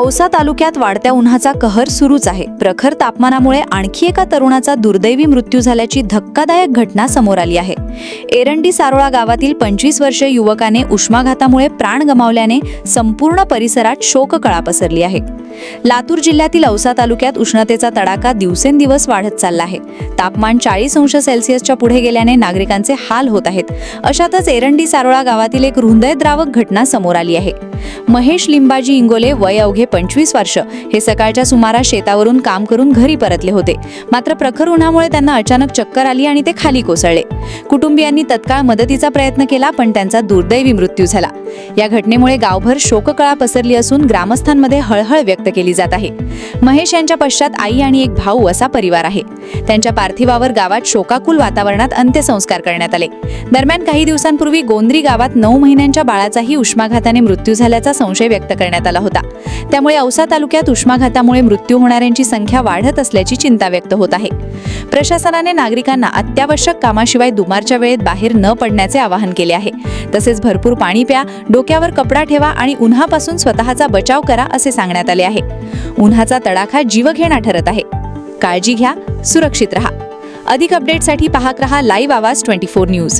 औसा तालुक्यात वाढत्या उन्हाचा कहर सुरूच आहे. प्रखर तापमानामुळे आणखी एका तरुणाचा दुर्दैवी मृत्यू झाल्याची धक्कादायक घटना समोर आली आहे. एरंडी सारोळा गावातील 25 वर्षीय युवकाने उष्माघातामुळे प्राण गमावल्याने संपूर्ण परिसरात शोककळा पसरली आहे. लातूर जिल्ह्यातील औसा तालुक्यात उष्णतेचा तडाखा दिवसेंदिवस वाढत चालला आहे. तापमान 40 अंश सेल्सिअसच्या पुढे गेल्याने नागरिकांचे हाल होत आहेत. अशातच एरंडी सारोळा गावातील एक हृदयद्रावक घटना समोर आली आहे. महेश लिंबाजी इंगोले, वय अवघे 25 वर्ष, हे सकाळच्या सुमारास शेतावरून काम करून घरी परतले होते. मात्र प्रखर उन्हामुळे त्यांना अचानक चक्कर आली आणि ते खाली कोसळले. कुटुंबियांनी तत्काळ मदतीचा प्रयत्न केला, पण त्यांचा दुर्दैवी मृत्यू झाला. या घटनेमुळे गावभर शोककळा पसरली असून ग्रामस्थांमध्ये हळहळ व्यक्त केली जात आहे. महेश यांच्या पश्चात आई आणि एक भाऊ असा परिवार आहे. त्यांच्या पार्थिवावर गावात शोकाकुल वातावरणात अंत्यसंस्कार करण्यात आले. दरम्यान काही दिवसांपूर्वी गोंद्री गावात 9 महिन्यांच्या बाळाचाही उष्माघाताने मृत्यू झाल्याचा संशय व्यक्त करण्यात आला होता. त्यामुळे औसा तालुक्यात उष्माघातामुळे मृत्यू होणाऱ्यांची संख्या वाढत असल्याची चिंता व्यक्त होत आहे. प्रशासनाने नागरिकांना अत्यावश्यक कामाशिवाय दुपारच्या वेळेत बाहेर न पडण्याचे आवाहन केले आहे. तसेच भरपूर पाणी प्या, डोक्यावर कपडा ठेवा आणि उन्हापासून स्वतःचा बचाव करा असे सांगण्यात आले आहे. उन्हाचा तडाखा जीवघेणा ठरत आहे. काळजी घ्या, सुरक्षित रहा. अधिक अपडेटसाठी पाहत रहा लाईव्ह आवाज 24 न्यूज.